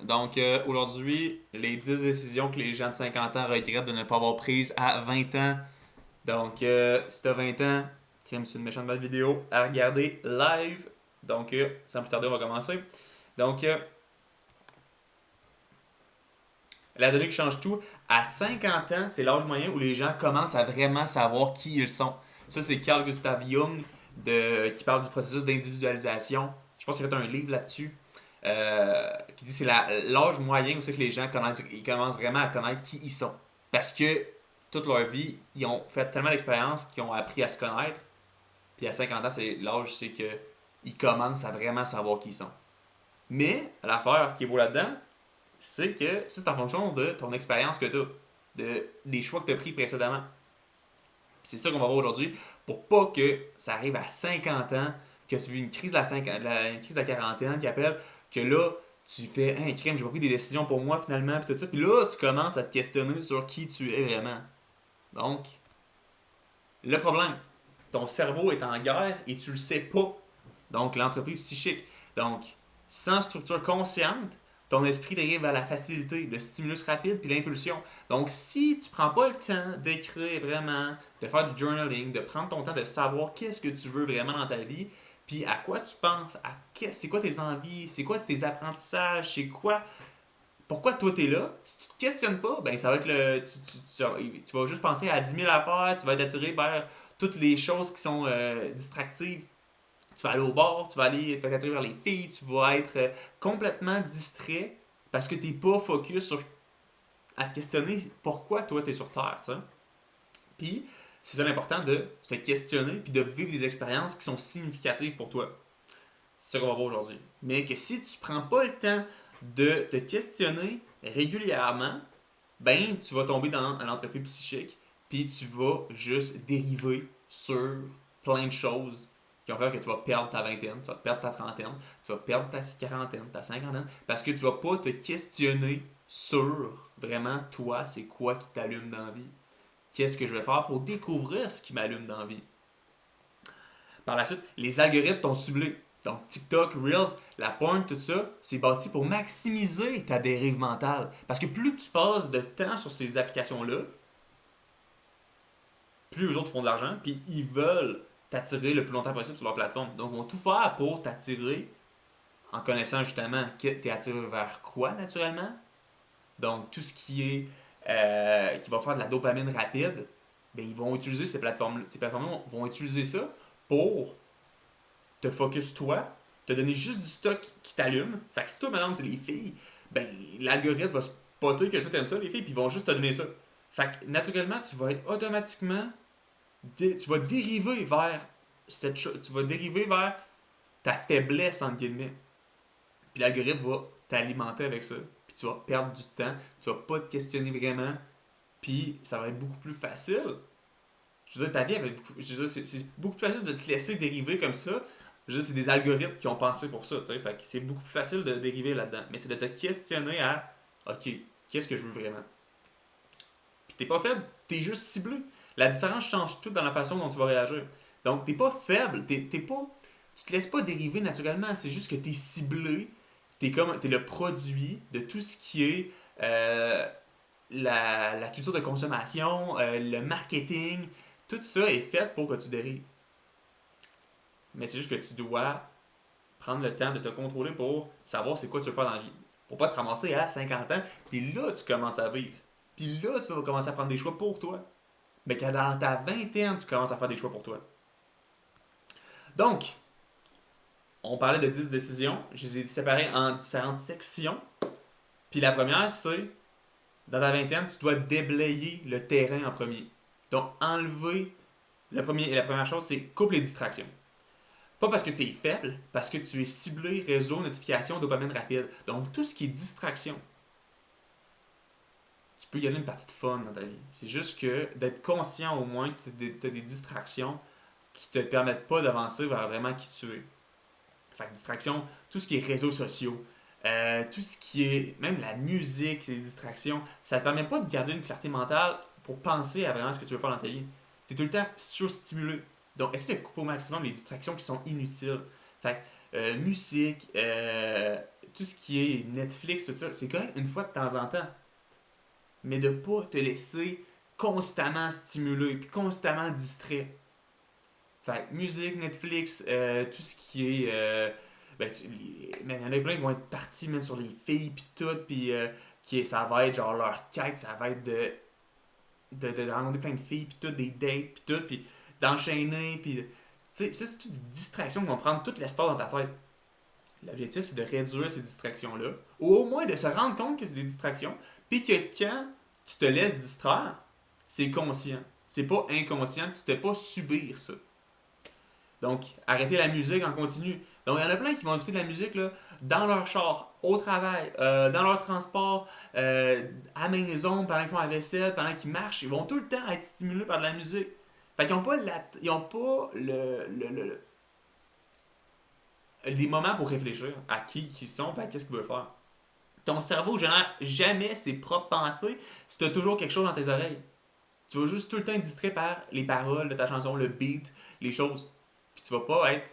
Donc aujourd'hui, les 10 décisions que les gens de 50 ans regrettent de ne pas avoir prises à 20 ans. Donc si t'as 20 ans, crème, c'est une méchante belle vidéo à regarder live. Donc sans plus tarder, on va commencer. Donc la donnée qui change tout, à 50 ans, c'est l'âge moyen où les gens commencent à vraiment savoir qui ils sont. Ça, c'est Carl Gustav Jung qui parle du processus d'individualisation. Je pense qu'il a fait un livre là-dessus. Qui dit que c'est l'âge moyen où c'est que les gens commencent vraiment à connaître qui ils sont. Parce que toute leur vie, ils ont fait tellement d'expériences qu'ils ont appris à se connaître. Puis à 50 ans, c'est l'âge c'est que ils commencent à vraiment savoir qui ils sont. Mais l'affaire qui est beau là-dedans, c'est que ça, c'est en fonction de ton expérience que tu as, des choix que tu as pris précédemment. Puis c'est ça qu'on va voir aujourd'hui, pour pas que ça arrive à 50 ans, que tu vis une crise une crise de la quarantaine qui appelle, que là, tu fais un crime, j'ai pas pris des décisions pour moi finalement, puis tout ça. Puis là, tu commences à te questionner sur qui tu es vraiment. Donc, le problème, ton cerveau est en guerre et tu le sais pas. Donc, l'entropie psychique. Donc, sans structure consciente, ton esprit dérive vers la facilité, le stimulus rapide puis l'impulsion. Donc, si tu prends pas le temps d'écrire vraiment, de faire du journaling, de prendre ton temps de savoir qu'est-ce que tu veux vraiment dans ta vie, puis à quoi tu penses, c'est quoi tes envies, c'est quoi tes apprentissages, c'est quoi pourquoi toi t'es là. Si tu te questionnes pas, ben ça va être tu vas juste penser à 10 000 affaires, tu vas être attiré vers toutes les choses qui sont distractives. Tu vas aller au bar, tu vas t'attirer vers les filles, tu vas être complètement distrait parce que t'es pas focus sur à te questionner pourquoi toi t'es sur Terre, tu sais. Puis c'est ça l'important de se questionner puis de vivre des expériences qui sont significatives pour toi. C'est ça qu'on va voir aujourd'hui. Mais que si tu prends pas le temps de te questionner régulièrement, ben tu vas tomber dans l'entropie psychique, puis tu vas juste dériver sur plein de choses qui vont faire que tu vas perdre ta vingtaine, tu vas perdre ta trentaine, tu vas perdre ta quarantaine, ta cinquantaine, parce que tu vas pas te questionner sur vraiment toi, c'est quoi qui t'allume dans la vie. Qu'est-ce que je vais faire pour découvrir ce qui m'allume dans la vie. Par la suite, les algorithmes t'ont ciblé. Donc TikTok, Reels, la porn, tout ça, c'est bâti pour maximiser ta dérive mentale. Parce que plus tu passes de temps sur ces applications-là, plus les autres font de l'argent, puis ils veulent t'attirer le plus longtemps possible sur leur plateforme. Donc ils vont tout faire pour t'attirer en connaissant justement que tu es attiré vers quoi naturellement. Donc tout ce qui est qui va faire de la dopamine rapide, ben, ils vont utiliser ces plateformes vont utiliser ça pour te focus toi, te donner juste du stock qui t'allume. Fait que si toi, madame, c'est les filles, ben l'algorithme va spotter que toi t'aimes ça, les filles, puis ils vont juste te donner ça. Fait que naturellement, tu vas être automatiquement. Tu vas dériver vers cette chose. Tu vas dériver vers ta faiblesse, entre guillemets. Puis l'algorithme va t'alimenter avec ça. Puis tu vas perdre du temps. Tu vas pas te questionner vraiment. Puis ça va être beaucoup plus facile. Je veux dire, ta vie, je veux dire, c'est beaucoup plus facile de te laisser dériver comme ça. Je veux dire, c'est des algorithmes qui ont pensé pour ça, tu sais. Fait que c'est beaucoup plus facile de dériver là-dedans. Mais c'est de te questionner à, OK, qu'est-ce que je veux vraiment? Puis t'es pas faible, t'es juste ciblé. La différence change tout dans la façon dont tu vas réagir. Donc, t'es pas faible, t'es pas. Tu te laisses pas dériver naturellement, c'est juste que t'es ciblé, t'es le produit de tout ce qui est la culture de consommation, le marketing, tout ça est fait pour que tu dérives. Mais c'est juste que tu dois prendre le temps de te contrôler pour savoir c'est quoi tu veux faire dans la vie. Pour pas te ramasser à 50 ans, puis là, tu commences à vivre. Puis là, tu vas commencer à prendre des choix pour toi. Mais que dans ta vingtaine, tu commences à faire des choix pour toi. Donc, on parlait de 10 décisions. Je les ai séparées en différentes sections. Puis la première, c'est, dans ta vingtaine, tu dois déblayer le terrain en premier. Donc, enlever, la première chose, c'est coupe les distractions. Pas parce que tu es faible, parce que tu es ciblé, réseau, notification, dopamine rapide. Donc, tout ce qui est distraction, tu peux y aller une partie de fun dans ta vie. C'est juste que d'être conscient au moins que tu as des distractions qui te permettent pas d'avancer vers vraiment qui tu es. Fait que distraction, tout ce qui est réseaux sociaux, tout ce qui est même la musique, ces distractions, ça te permet pas de garder une clarté mentale pour penser à vraiment ce que tu veux faire dans ta vie. Tu es tout le temps surstimulé. Donc, essaie de couper au maximum les distractions qui sont inutiles. Fait musique, tout ce qui est Netflix, tout ça, c'est correct une fois de temps en temps. Mais de pas te laisser constamment stimuler puis constamment distrait. Fait que musique, Netflix, tout ce qui est. Il y en a plein qui vont être partis même sur les filles puis tout, puis ça va être genre leur quête, ça va être de rencontrer plein de filles puis tout, des dates puis tout, puis d'enchaîner, puis. Tu sais, ça c'est toutes des distractions qui vont prendre tout l'espace dans ta tête. L'objectif c'est de réduire ces distractions-là, ou au moins de se rendre compte que c'est des distractions, puis que quand tu te laisses distraire, c'est conscient. C'est pas inconscient, tu ne t'es pas subir ça. Donc, arrêter la musique en continu. Donc, il y en a plein qui vont écouter de la musique là, dans leur char, au travail, dans leur transport, à la maison, pendant qu'ils font la vaisselle, pendant qu'ils marchent. Ils vont tout le temps être stimulés par de la musique. Fait qu'ils n'ont pas, ils ont pas les moments pour réfléchir à qui ils sont et à qu'est-ce qu'ils veulent faire. Ton cerveau génère jamais ses propres pensées si tu as toujours quelque chose dans tes oreilles. Tu vas juste tout le temps être distrait par les paroles de ta chanson, le beat, les choses. Puis tu vas pas être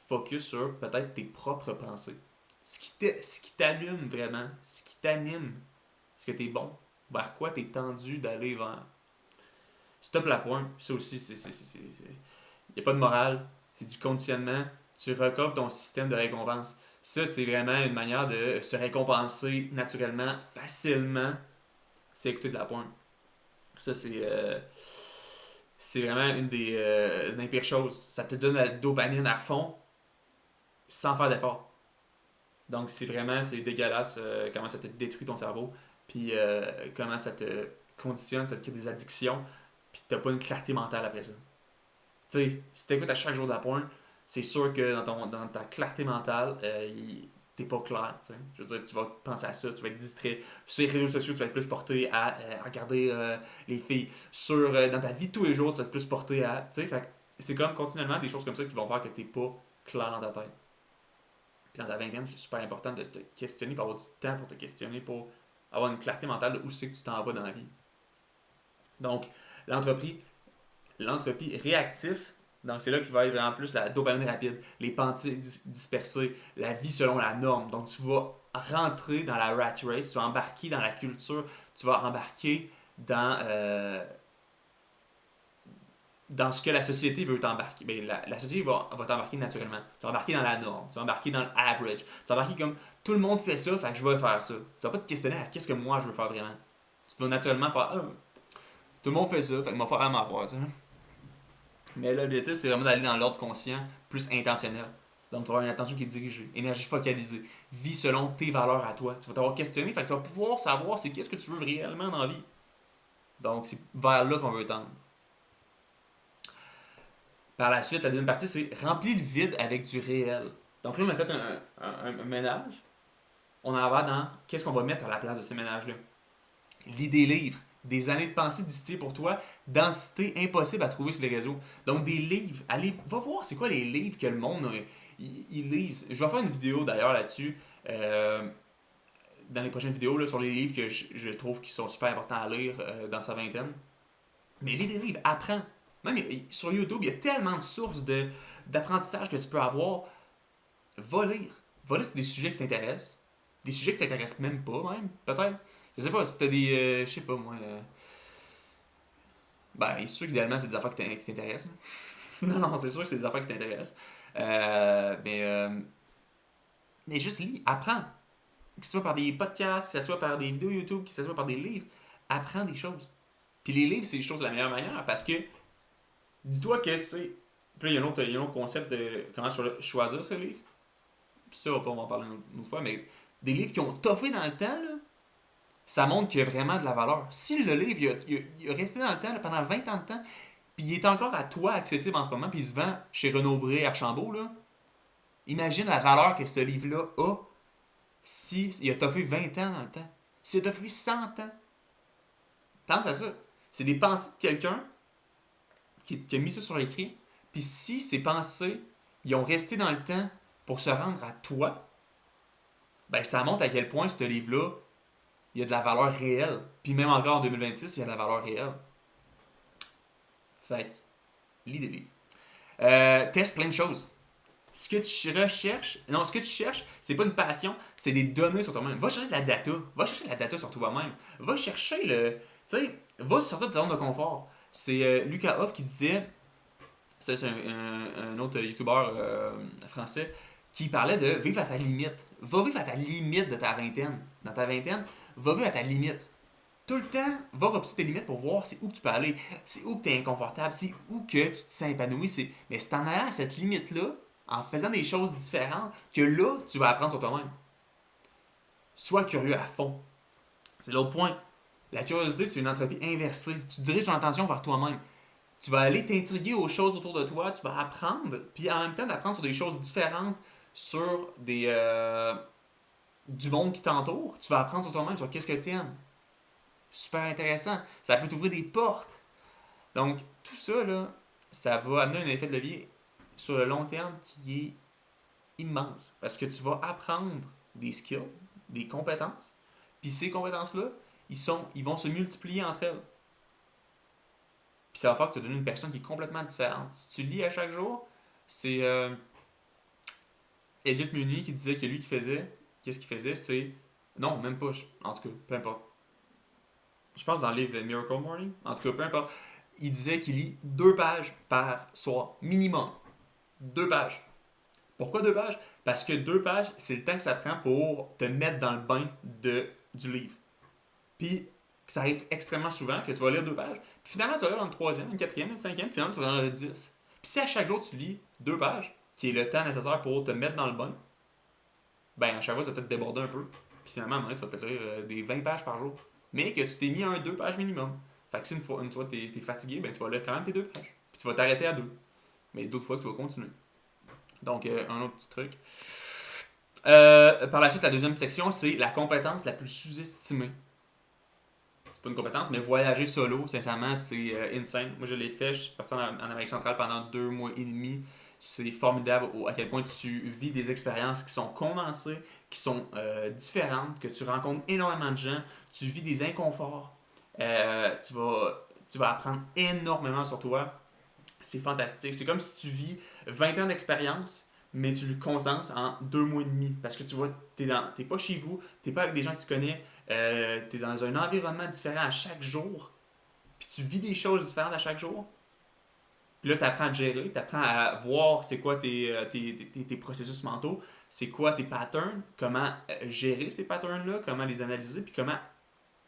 focus sur peut-être tes propres pensées. Ce qui t'allume vraiment, ce qui t'anime, ce que t'es bon, vers quoi t'es tendu d'aller vers. Stop la pointe, ça aussi, il n'y a pas de morale, c'est du conditionnement. Tu recopes ton système de récompense. Ça, c'est vraiment une manière de se récompenser naturellement, facilement, c'est écouter de la pointe. Ça, c'est vraiment une des pires choses. Ça te donne la dopamine à fond sans faire d'effort. Donc, c'est dégueulasse comment ça te détruit ton cerveau, puis comment ça te conditionne, ça te crée des addictions, puis t'as pas une clarté mentale après ça. Tu sais, si t'écoutes à chaque jour de la pointe, c'est sûr que dans ta clarté mentale, t'es pas clair. T'sais. Je veux dire, tu vas penser à ça, tu vas être distrait. Sur les réseaux sociaux, tu vas être plus porté à regarder les filles. Dans ta vie de tous les jours, tu vas être plus porté à. Tu sais, fait c'est comme continuellement des choses comme ça qui vont faire que t'es pas clair dans ta tête. Puis dans ta vingtaine, c'est super important de te questionner, pour avoir du temps pour te questionner, pour avoir une clarté mentale de où c'est que tu t'en vas dans la vie. Donc, l'entropie réactif, donc c'est là qu'il va y avoir en plus la dopamine rapide, les pensées dispersées, la vie selon la norme. Donc tu vas rentrer dans la rat race, tu vas embarquer dans la culture, tu vas embarquer dans ce que la société veut t'embarquer. Ben, la société va t'embarquer naturellement. Tu vas embarquer dans la norme, tu vas embarquer dans l'average, tu vas embarquer comme tout le monde fait ça, fait que je vais faire ça. Tu vas pas te questionner à qu'est-ce que moi je veux faire vraiment. Tu vas naturellement faire tout le monde fait ça, fait que moi faire à ma part, tu sais. Mais l'objectif, c'est vraiment d'aller dans l'ordre conscient, plus intentionnel. Donc, tu vas avoir une attention qui est dirigée, énergie focalisée, vie selon tes valeurs à toi. Tu vas t'avoir questionné, fait que tu vas pouvoir savoir c'est qu'est-ce que tu veux réellement dans la vie. Donc, c'est vers là qu'on veut tendre. Par la suite, la deuxième partie, c'est remplir le vide avec du réel. Donc là, on a fait un ménage. On en va dans qu'est-ce qu'on va mettre à la place de ce ménage-là. Lis des livres, des années de pensée distillées pour toi, densité impossible à trouver sur les réseaux. Donc des livres, allez, va voir c'est quoi les livres que le monde ils lisent. Je vais faire une vidéo d'ailleurs là-dessus, dans les prochaines vidéos, là, sur les livres que je trouve qui sont super importants à lire dans sa vingtaine. Mais lis des livres, apprends. Même sur YouTube, il y a tellement de sources d'apprentissage que tu peux avoir. Va lire. Va lire sur des sujets qui t'intéressent. Des sujets qui t'intéressent même pas, même, peut-être. Je sais pas, si t'as des. Je sais pas, moi. Ben, c'est sûr qu'idéalement, c'est des affaires qui t'intéressent. Non, c'est sûr que c'est des affaires qui t'intéressent. Mais juste lis, apprends. Que ce soit par des podcasts, que ce soit par des vidéos YouTube, que ce soit par des livres. Apprends des choses. Puis les livres, c'est les choses de la meilleure manière parce que dis-toi que c'est. Puis là, il y a un autre concept de comment choisir ce livre. Ça, on va en parler une autre fois, mais des livres qui ont toffé dans le temps, là, ça montre qu'il y a vraiment de la valeur. Si le livre il a resté dans le temps là, pendant 20 ans de temps, puis il est encore à toi accessible en ce moment, puis il se vend chez Renaud-Bré, Archambault, là, imagine la valeur que ce livre-là a si il a toffé 20 ans dans le temps. S'il a toffé 100 ans. Pense à ça. C'est des pensées de quelqu'un qui a mis ça sur l'écrit. Puis si ces pensées, ils ont resté dans le temps pour se rendre à toi, ben ça montre à quel point ce livre-là, il y a de la valeur réelle. Puis même encore en 2026, il y a de la valeur réelle. Fait que, lis des livres. Teste plein de choses. ce que tu cherches, c'est pas une passion, c'est des données sur toi-même. Va chercher de la data. Va chercher de la data sur toi-même. Va chercher le. Tu sais, va sortir de ta zone de confort. C'est Lucas Hoff qui disait, ça, c'est un autre YouTuber français, qui parlait de vivre à sa limite. Va vivre à ta limite de ta vingtaine. Dans ta vingtaine, va vivre à ta limite. Tout le temps, va repousser tes limites pour voir c'est où que tu peux aller, c'est où que tu es inconfortable, c'est où que tu te sens épanoui. Mais c'est en allant à cette limite-là, en faisant des choses différentes, que là, tu vas apprendre sur toi-même. Sois curieux à fond. C'est l'autre point. La curiosité, c'est une entropie inversée. Tu diriges ton attention vers toi-même. Tu vas aller t'intriguer aux choses autour de toi, tu vas apprendre, puis en même temps d'apprendre sur des choses différentes, sur du monde qui t'entoure. Tu vas apprendre sur toi-même, sur qu'est-ce que tu aimes. Super intéressant. Ça peut t'ouvrir des portes. Donc, tout ça, là, ça va amener un effet de levier sur le long terme qui est immense. Parce que tu vas apprendre des skills, des compétences. Puis ces compétences-là, ils vont se multiplier entre elles. Puis ça va faire que tu vas devenir une personne qui est complètement différente. Si tu lis à chaque jour, c'est Elliot Muni qui disait que lui qui faisait, qu'est-ce qu'il faisait, c'est... Non, même pas. En tout cas, peu importe. Je pense dans le livre Miracle Morning. En tout cas, peu importe. Il disait qu'il lit 2 pages par soir, minimum. 2 pages. Pourquoi 2 pages? Parce que 2 pages, c'est le temps que ça prend pour te mettre dans le bain du livre. Puis, ça arrive extrêmement souvent que tu vas lire 2 pages, puis finalement, tu vas lire une troisième, une quatrième, une cinquième, finalement, tu vas en lire 10. Puis si à chaque jour, tu lis 2 pages, qui est le temps nécessaire pour te mettre dans le bain, ben à chaque fois, tu vas peut-être déborder un peu. Puis finalement, à un moment donné, tu vas peut-être lire des 20 pages par jour. Mais que tu t'es mis à 2 pages minimum. Fait que si une fois t'es fatigué, ben tu vas lire quand même tes 2 pages. Puis tu vas t'arrêter à 2. Mais d'autres fois que tu vas continuer. Donc, un autre petit truc. Par la suite, la deuxième section, c'est la compétence la plus sous-estimée. C'est pas une compétence, mais voyager solo, sincèrement, c'est insane. Moi, je l'ai fait. Je suis parti en Amérique centrale pendant 2 mois et demi. C'est formidable à quel point tu vis des expériences qui sont condensées, qui sont différentes, que tu rencontres énormément de gens, tu vis des inconforts, tu vas apprendre énormément sur toi. C'est fantastique. C'est comme si tu vis 20 ans d'expérience, mais tu le condenses en 2 mois et demi. Parce que tu vois, t'es pas chez vous, t'es pas avec des gens que tu connais, t'es dans un environnement différent à chaque jour, puis tu vis des choses différentes à chaque jour. Puis là, tu apprends à te gérer, tu apprends à voir c'est quoi tes processus mentaux, c'est quoi tes patterns, comment gérer ces patterns-là, comment les analyser, puis comment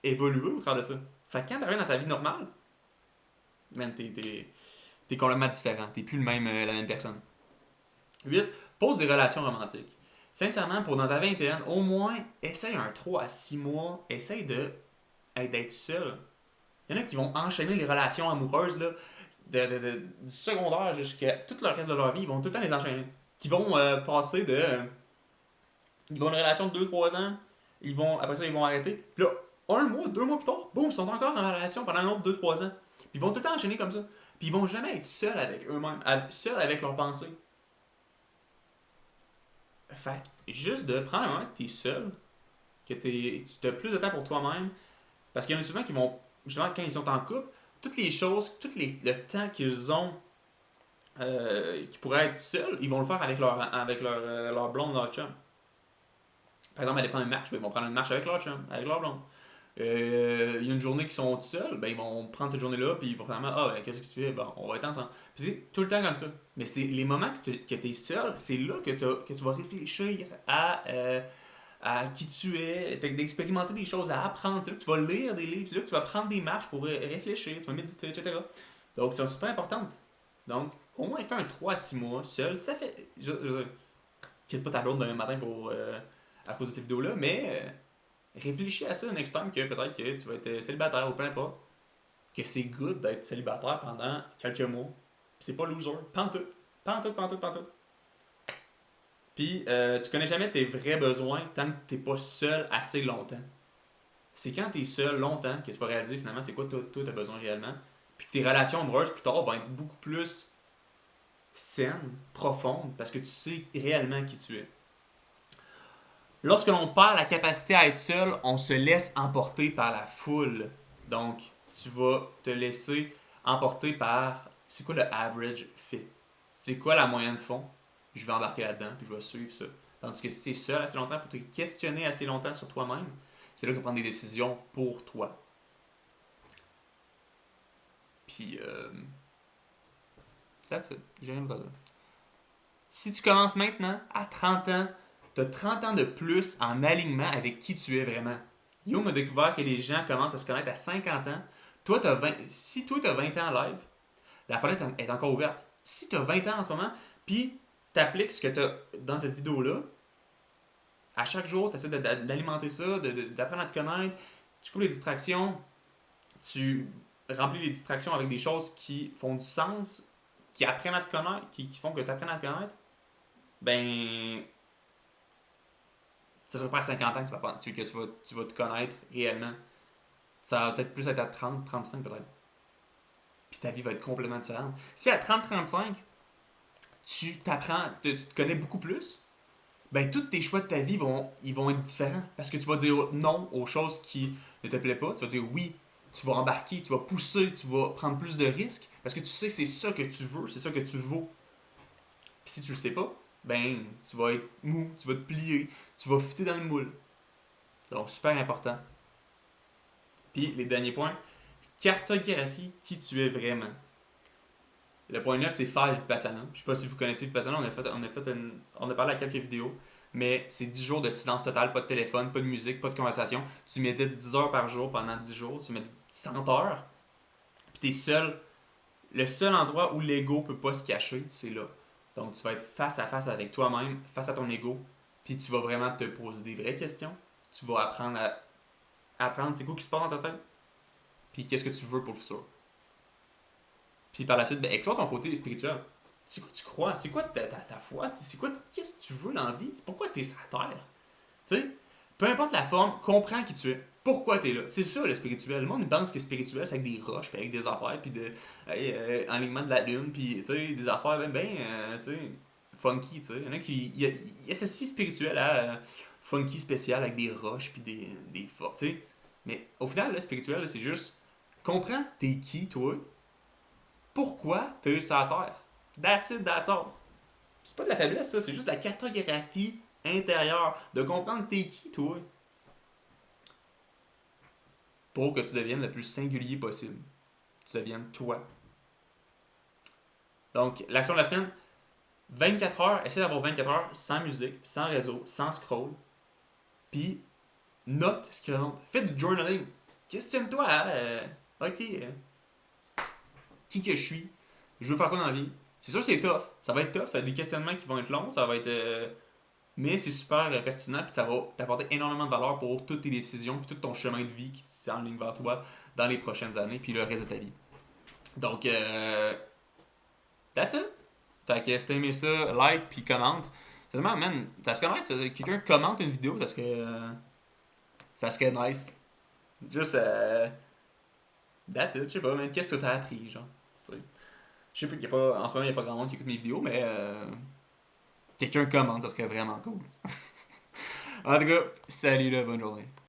évoluer au travers de ça. Fait que quand tu arrives dans ta vie normale, man, t'es complètement différent. T'es plus la même personne. 8. Pose des relations romantiques. Sincèrement, pour dans ta vingtaine, au moins, essaye un 3 à 6 mois, essaye d'être seul. Il y en a qui vont enchaîner les relations amoureuses là, du secondaire jusqu'à tout le reste de leur vie. Ils vont tout le temps les enchaîner. Qui vont passer de. Ils vont une relation de 2 3 ans. Après ça, ils vont arrêter. Puis là, 1 mois, 2 mois plus tard, boum, ils sont encore en relation pendant un autre 2 3 ans. Puis ils vont tout le temps enchaîner comme ça. Puis ils vont jamais être seuls avec eux-mêmes, seuls avec leurs pensées. Fait juste de prendre un moment que t'es seul, que tu as plus de temps pour toi-même, parce qu'il y en a souvent qui vont, justement, quand ils sont en couple, toutes les choses, le temps qu'ils ont, qui pourraient être seuls, ils vont le faire avec leur blonde, leur chum. Par exemple, aller prendre une marche, ben, ils vont prendre une marche avec leur chum, avec leur blonde. Il y a une journée qu'ils sont tout seuls, ben, ils vont prendre cette journée-là, puis ils vont finalement, ah, ben, qu'est-ce que tu fais? Bon, on va être ensemble. Puis c'est tout le temps comme ça. Mais c'est les moments que tu es seul, c'est là que tu vas réfléchir à qui tu es, d'expérimenter des choses, à apprendre. C'est là que tu vas lire des livres, c'est là que tu vas prendre des marches pour réfléchir, tu vas méditer, etc. Donc, c'est super important. Donc, au moins, faire un 3 à 6 mois seul, ça fait. Quitte pas ta blonde demain matin à cause de ces vidéos-là, mais réfléchis à ça next time que peut-être que tu vas être célibataire ou peu importe. Que c'est good d'être célibataire pendant quelques mois. Pis c'est pas loser. Pantoute. Pantoute, pantoute, pantoute. Puis tu connais jamais tes vrais besoins tant que t'es pas seul assez longtemps. C'est quand t'es seul longtemps que tu vas réaliser finalement c'est quoi toi t'as besoin réellement. Puis que tes relations amoureuses plus tard vont être beaucoup plus saines, profondes, parce que tu sais réellement qui tu es. Lorsque l'on perd la capacité à être seul, on se laisse emporter par la foule. Donc, tu vas te laisser emporter par c'est quoi le average fit? C'est quoi la moyenne de fond? je vais embarquer là-dedans, puis je vais suivre ça. Tandis que si tu es seul assez longtemps pour te questionner assez longtemps sur toi-même, c'est là que tu vas prendre des décisions pour toi. Puis, that's it. J'ai rien d'autre à dire. Si tu commences maintenant, à 30 ans, tu as 30 ans de plus en alignement avec qui tu es vraiment. Jung a découvert que les gens commencent à se connaître à 50 ans. Toi, si toi, tu as 20 ans en live, la fenêtre est encore ouverte. Si tu as 20 ans en ce moment, puis tu appliques ce que tu as dans cette vidéo-là, à chaque jour, tu essaies d'alimenter ça, d'apprendre à te connaître, tu coupes les distractions, tu remplis les distractions avec des choses qui font du sens, qui apprennent à te connaître, qui font que tu apprennes à te connaître, ben, ça sera pas à 50 ans que tu vas te connaître réellement. Ça va peut-être plus être à 30, 35 peut-être. Puis ta vie va être complètement différente. Si à 30, 35, tu te connais beaucoup plus, ben tous tes choix de ta vie ils vont être différents. Parce que tu vas dire non aux choses qui ne te plaisent pas. Tu vas dire oui, tu vas embarquer, tu vas pousser, tu vas prendre plus de risques. Parce que tu sais que c'est ça que tu veux, c'est ça que tu vaux. Puis si tu le sais pas, ben tu vas être mou, tu vas te plier, tu vas fitter dans le moule. Donc super important. Puis les derniers points, cartographie qui tu es vraiment. Le point 9, c'est faire Vipassana. Je sais pas si vous connaissez Vipassana, on a parlé à quelques vidéos, mais c'est 10 jours de silence total, pas de téléphone, pas de musique, pas de conversation. Tu médites 10 heures par jour pendant 10 jours, tu médites 100 heures, puis t'es seul. Le seul endroit où l'ego peut pas se cacher, c'est là. Donc tu vas être face à face avec toi-même, face à ton ego, puis tu vas vraiment te poser des vraies questions. Tu vas apprendre c'est quoi qui se passe dans ta tête, puis qu'est-ce que tu veux pour le futur. Puis par la suite, ben, explore ton côté spirituel. C'est quoi tu crois? C'est quoi ta foi? Qu'est-ce que tu veux dans la vie? Pourquoi tu es sur la terre? Tu sais, peu importe la forme, comprends qui tu es. Pourquoi tu es là? C'est ça le spirituel. Le monde pense que spirituel, c'est avec des roches, puis avec des affaires, puis enlignement de la lune, puis tu sais, des affaires tu sais, funky, tu sais. Il y en a qui ils associent spirituel à funky spécial avec des roches, puis des forts, tu sais. Mais au final, le spirituel, là, c'est juste comprends t'es qui, toi, pourquoi tu es sur la Terre. That's it, that's all. C'est pas de la faiblesse, ça, c'est juste de la cartographie intérieure, de comprendre t'es qui, toi, pour que tu deviennes le plus singulier possible. Tu deviennes toi. Donc, l'action de la semaine, 24 heures, essaie d'avoir 24 heures sans musique, sans réseau, sans scroll, puis note ce qui remonte. Fais du journaling. Questionne-toi, qui que je suis, je veux faire quoi dans la vie. C'est sûr que c'est tough. Ça va être tough, ça va être des questionnements qui vont être longs, ça va être. Mais c'est super pertinent, puis ça va t'apporter énormément de valeur pour toutes tes décisions, puis tout ton chemin de vie qui s'enligne vers toi dans les prochaines années, puis le reste de ta vie. Donc, that's it. Fait que si t'as aimé ça, like, puis commente. C'est vraiment, man, ça serait nice. Quelqu'un commente une vidéo, ça serait nice. Juste, that's it, je sais pas, man, qu'est-ce que t'as appris, genre. T'sais. Je sais plus qu'il y a pas, en ce moment, il n'y a pas grand monde qui écoute mes vidéos, mais quelqu'un commente, ça serait vraiment cool. En tout cas, salut là, bonne journée.